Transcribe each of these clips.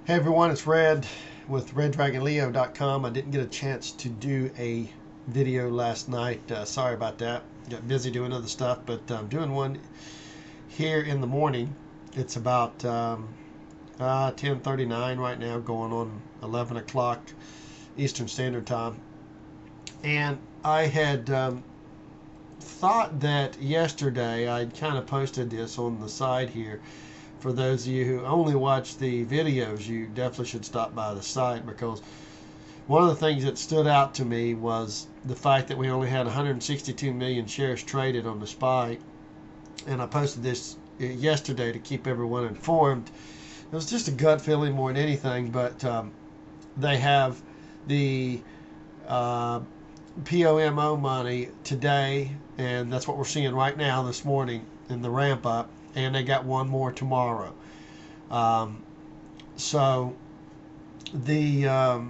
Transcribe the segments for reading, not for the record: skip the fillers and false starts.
Hey everyone, it's Red with RedDragonLeo.com. I didn't get a chance to do a video last night. Sorry about that. Got busy doing other stuff, but I'm doing one here in the morning. It's about 10:39 right now, going on 11 o'clock Eastern Standard Time. And I had thought that yesterday I'd kind of posted this on the side here. For those of you who only watch the videos, you definitely should stop by the site, because one of the things that stood out to me was the fact that we only had 162 million shares traded on the SPY. And I posted this yesterday to keep everyone informed. It was just a gut feeling more than anything, but they have the POMO money today, and that's what we're seeing right now this morning in the ramp up, and they got one more tomorrow. So the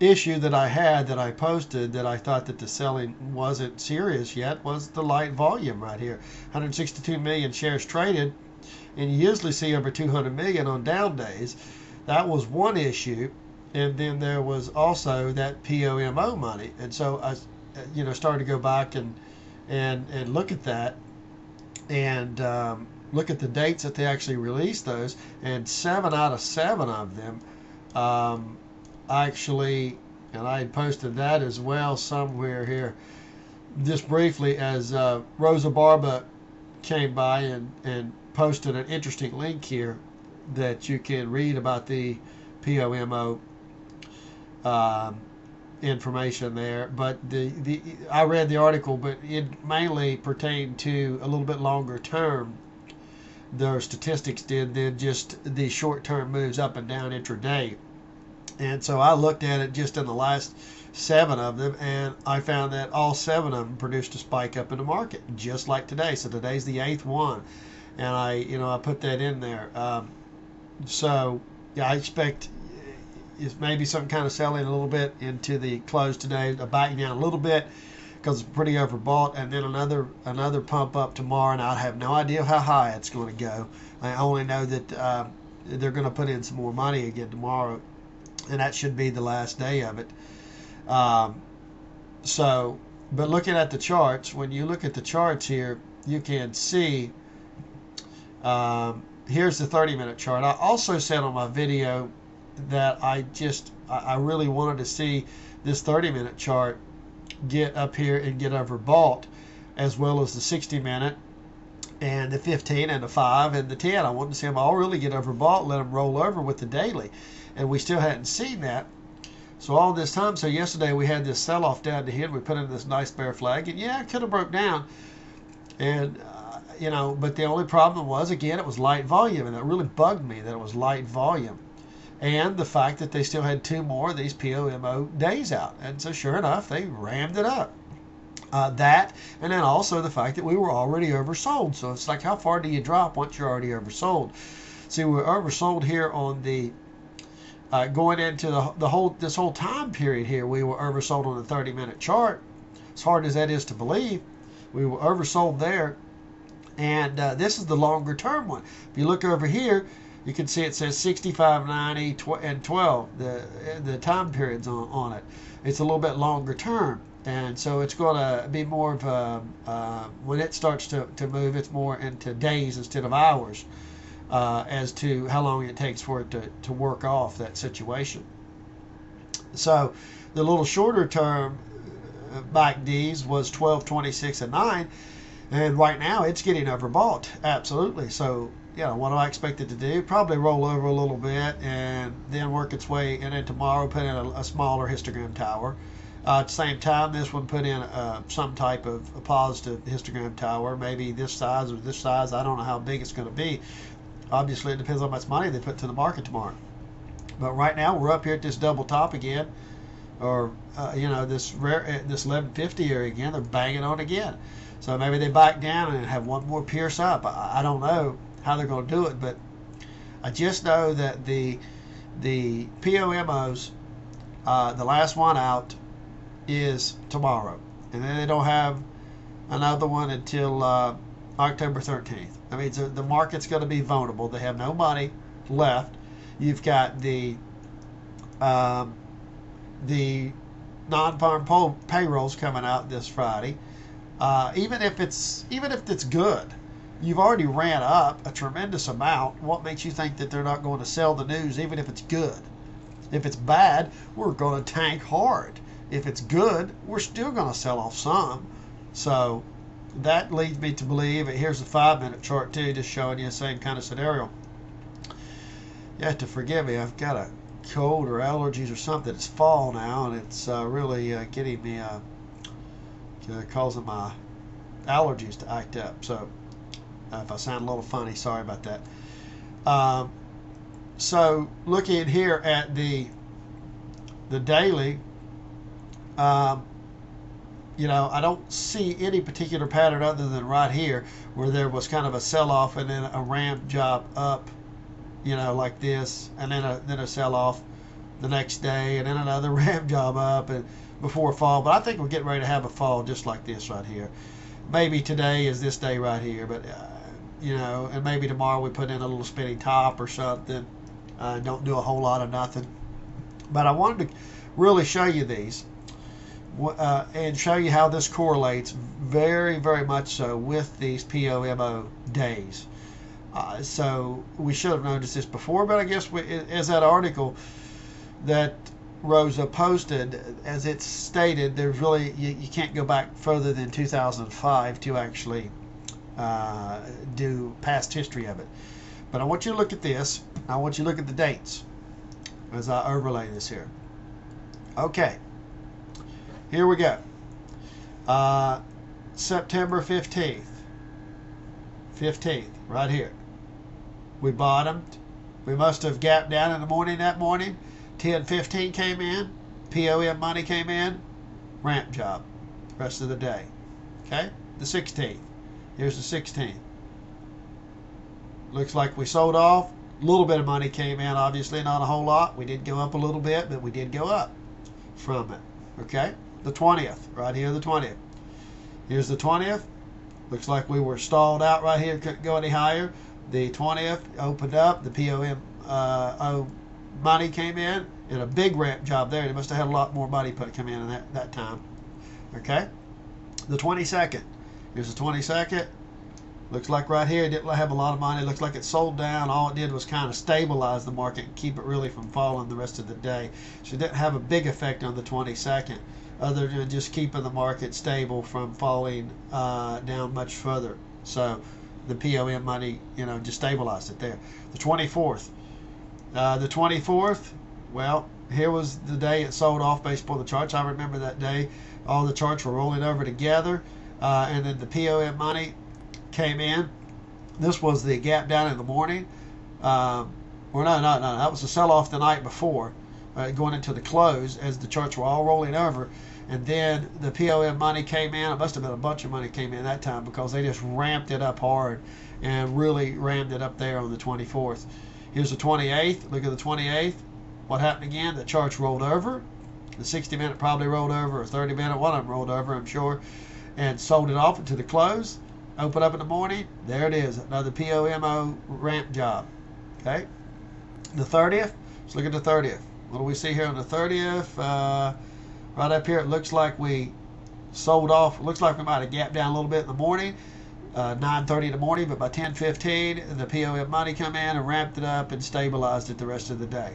issue that I had, that I posted, that I thought that the selling wasn't serious yet, was the light volume right here. 162 million shares traded, and you usually see over 200 million on down days. That was one issue. And then there was also that POMO money. And so I started to go back and look at that, and look at the dates that they actually released those. And 7 out of 7 of them actually, and I had posted that as well somewhere here just briefly, as Rosa Barba came by and posted an interesting link here that you can read about the POMO information there. But I read the article, but it mainly pertained to a little bit longer term. Their statistics did than just the short term moves up and down intraday. And so I looked at it just in the last 7 of them, and I found that all 7 of them produced a spike up in the market, just like today. So today's the 8th one, and I put that in there. So yeah, I expect is maybe some kind of selling a little bit into the close today, backing down a little bit because it's pretty overbought, and then another pump up tomorrow. And I have no idea how high it's going to go. I only know that they're going to put in some more money again tomorrow, and that should be the last day of it. But looking at the charts, when you look at the charts here, you can see here's the 30-minute chart. I also said on my video that I really wanted to see this 30-minute chart get up here and get overbought, as well as the 60-minute and the 15 and the 5 and the 10. I wanted to see them all really get overbought, let them roll over with the daily, and we still hadn't seen that. So all this time, so yesterday we had this sell-off down the head. We put in this nice bear flag, and yeah, it could have broke down, and but the only problem was, again, it was light volume, and that really bugged me that it was light volume. And the fact that they still had 2 more of these POMO days out. And so sure enough, they rammed it up. That, and then also the fact that we were already oversold. So it's like, how far do you drop once you're already oversold? See, we're oversold here on the, going into this whole time period here, we were oversold on the 30-minute chart. As hard as that is to believe, we were oversold there. And this is the longer term one. If you look over here, you can see it says 65, 90, and 12, the time periods on it. It's a little bit longer term. And so it's going to be more of a, when it starts to move, it's more into days instead of hours, as to how long it takes for it to work off that situation. So the little shorter term back D's was 12, 26, and 9. And right now it's getting overbought, absolutely. So, what do I expect it to do? Probably roll over a little bit and then work its way, and then tomorrow put in a smaller histogram tower. At the same time, this one put in some type of a positive histogram tower, maybe this size or this size. I don't know how big it's going to be. Obviously, it depends on how much money they put to the market tomorrow. But right now, we're up here at this double top again, or this 1150 area again. They're banging on again. So maybe they back down and have one more pierce up. I don't know how they're going to do it, but I just know that the POMOs, the last one out is tomorrow, and then they don't have another one until October 13th. I mean, the market's going to be vulnerable. They have no money left. You've got the non-farm payrolls coming out this Friday. Even if it's good, you've already ran up a tremendous amount. What makes you think that they're not going to sell the news even if it's good? If it's bad, we're going to tank hard. If it's good, we're still going to sell off some. So that leads me to believe, and here's the 5-minute chart too, just showing you the same kind of scenario. You have to forgive me, I've got a cold or allergies or something. It's fall now, and it's really getting me, causing my allergies to act up. So if I sound a little funny, sorry about that. So looking here at the daily, you know, I don't see any particular pattern other than right here where there was kind of a sell-off and then a ramp job up, you know, like this, and then a sell-off the next day, and then another ramp job up and before fall. But I think we're getting ready to have a fall just like this right here. Maybe today is this day right here, but you know, and maybe tomorrow we put in a little spinning top or something. Don't do a whole lot of nothing. But I wanted to really show you these and show you how this correlates very, very much so with these POMO days. So we should have noticed this before, but I guess as that article that Rosa posted, as it's stated, there's really, you can't go back further than 2005 to actually do past history of it. But I want you to look at this. I want you to look at the dates as I overlay this here. Okay, here we go. September 15th, right here. We bottomed. We must have gapped down in the morning that morning. 10:15 came in. POM money came in. Ramp job. Rest of the day. Okay, the 16th. Here's the 16th. Looks like we sold off. A little bit of money came in, obviously not a whole lot. We did go up a little bit, but we did go up from it. Okay, the 20th, right here, the 20th. Here's the 20th. Looks like we were stalled out right here, couldn't go any higher. The 20th opened up. The POM money came in, and a big ramp job there. They must have had a lot more money come in that time. Okay, the 22nd. Here's the 22nd. Looks like right here it didn't have a lot of money. It looks like it sold down. All it did was kind of stabilize the market and keep it really from falling the rest of the day. So it didn't have a big effect on the 22nd, other than just keeping the market stable from falling down much further. So the POM money, you know, just stabilized it there. The 24th. The 24th, well, here was the day it sold off based upon the charts. I remember that day. All the charts were rolling over together, and then the POM money came in. This was the gap down in the morning. Or no, that was the sell-off the night before, going into the close as the charts were all rolling over. And then the POM money came in. It must have been a bunch of money came in that time because they just ramped it up hard and really rammed it up there on the 24th. Here's the 28th. Look at the 28th. What happened again? The charts rolled over. The 60-minute probably rolled over, or 30-minute. One of them rolled over, I'm sure, and sold it off into the close. Open up in the morning. There it is. Another POMO ramp job. Okay. The 30th. Let's look at the 30th. What do we see here on the 30th? Right up here, it looks like we sold off. It looks like we might have gapped down a little bit in the morning. 9:30 in the morning, but by 10:15 the POM money come in and ramped it up and stabilized it the rest of the day,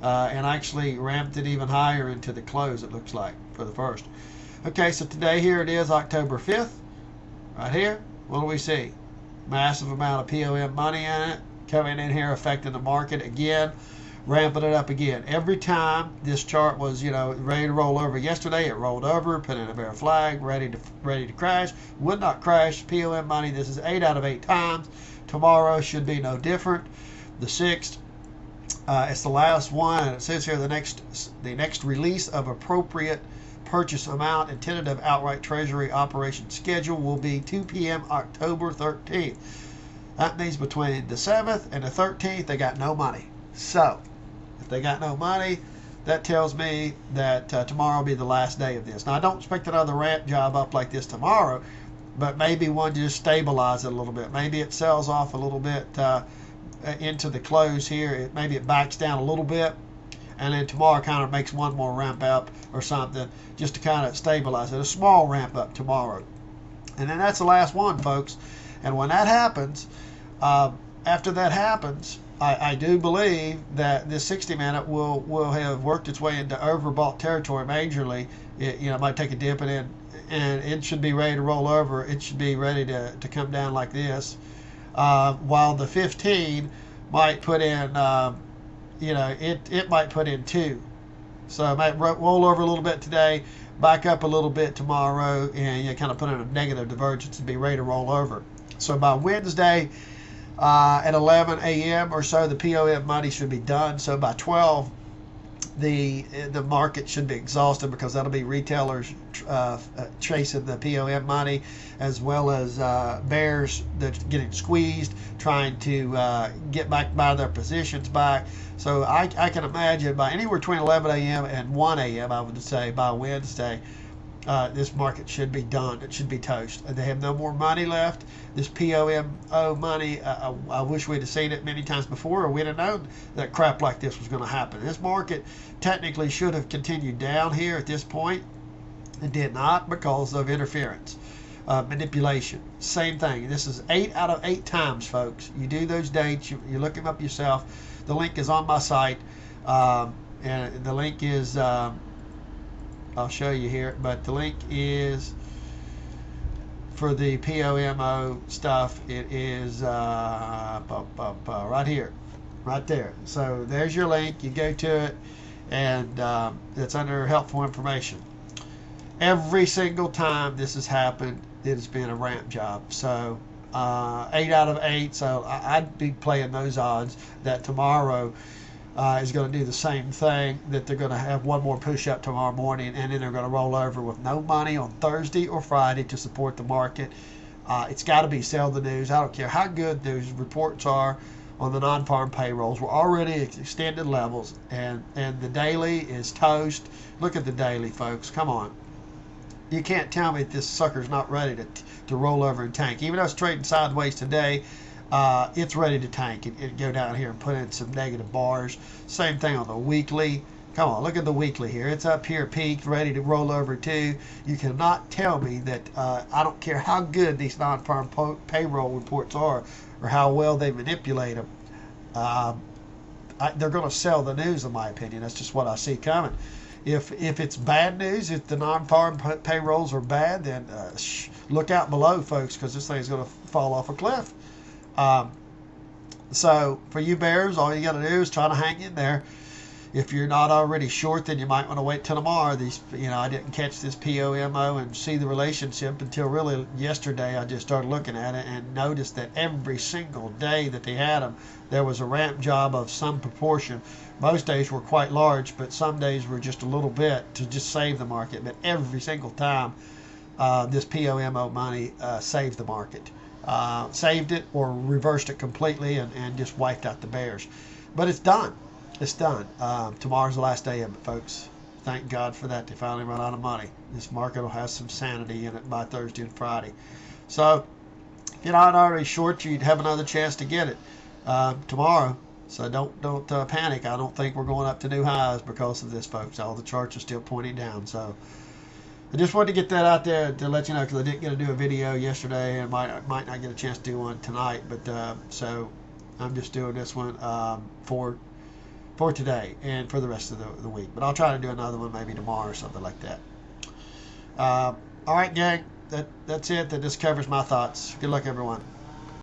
and actually ramped it even higher into the close, it looks like, for the first. Okay, so today here it is, October 5th, right here. What do we see? Massive amount of POM money in it coming in here, affecting the market again, ramping it up again. Every time this chart was, you know, ready to roll over. Yesterday it rolled over, put in a bear flag, ready to crash. Would not crash. POM money. This is 8 out of 8 times. Tomorrow should be no different. The 6th. It's the last one, and it says here the next release of appropriate purchase amount and tentative outright treasury operation schedule will be 2 p.m. October 13th. That means between the 7th and the 13th they got no money. So if they got no money, that tells me that tomorrow will be the last day of this. Now I don't expect another ramp job up like this tomorrow, but maybe one just stabilize it a little bit. Maybe it sells off a little bit into the close here. Maybe it backs down a little bit, and then tomorrow kind of makes one more ramp up or something just to kind of stabilize it. A small ramp up tomorrow. And then that's the last one, folks. And when that happens, after that happens, I do believe that this 60-minute will have worked its way into overbought territory majorly. It might take a dip and it should be ready to roll over. It should be ready to come down like this. While the 15 might put in, it might put in 2. So it might roll over a little bit today, back up a little bit tomorrow, and kind of put in a negative divergence and be ready to roll over. So by Wednesday at 11 a.m. or so, the POM money should be done. So by 12, the market should be exhausted, because that'll be retailers chasing the POM money, as well as bears that's getting squeezed, trying to get back by their positions back. So I can imagine by anywhere between 11 a.m. and 1 a.m., I would say by Wednesday, this market should be done. It should be toast. They have no more money left. This POMO money, I wish we'd have seen it many times before, or we'd have known that crap like this was going to happen. This market technically should have continued down here at this point. It did not, because of interference, manipulation. Same thing. This is 8 out of 8 times, folks. You do those dates. You look them up yourself. The link is on my site, and the link is, I'll show you here, but the link is for the POMO stuff. It is right here, right there. So there's your link. You go to it, and it's under helpful information. Every single time this has happened, it has been a ramp job. So 8 out of 8. So I'd be playing those odds that tomorrow is going to do the same thing, that they're going to have one more push up tomorrow morning, and then they're going to roll over with no money on Thursday or Friday to support the market. It's got to be sell the news. I don't care how good those reports are on the non-farm payrolls. We're already at extended levels, and the daily is toast. Look at the daily, folks. Come on. You can't tell me this sucker's not ready to roll over and tank. Even though it's trading sideways today, it's ready to tank and go down here and put in some negative bars. Same thing on the weekly. Come on, look at the weekly here. It's up here, peaked, ready to roll over too. You cannot tell me that, I don't care how good these non-farm payroll reports are or how well they manipulate them. They're going to sell the news, in my opinion. That's just what I see coming. If it's bad news, if the non-farm payrolls are bad, then look out below, folks, because this thing's going to fall off a cliff. So for you bears, all you got to do is try to hang in there. If you're not already short, then you might want to wait till tomorrow. I didn't catch this POMO and see the relationship until really yesterday. I just started looking at it and noticed that every single day that they had them, there was a ramp job of some proportion. Most days were quite large, but some days were just a little bit to just save the market. But every single time, this POMO money saved the market. Saved it or reversed it completely and just wiped out the bears. But it's done. It's done. Tomorrow's the last day of it, folks. Thank God for that. They finally run out of money. This market will have some sanity in it by Thursday and Friday. So if you're not already short, you'd have another chance to get it tomorrow. So don't panic. I don't think we're going up to new highs because of this, folks. All the charts are still pointing down. So I just wanted to get that out there to let you know, because I didn't get to do a video yesterday and might not get a chance to do one tonight. But so I'm just doing this one for today and for the rest of the week. But I'll try to do another one maybe tomorrow or something like that. All right, gang. That's it. That just covers my thoughts. Good luck, everyone.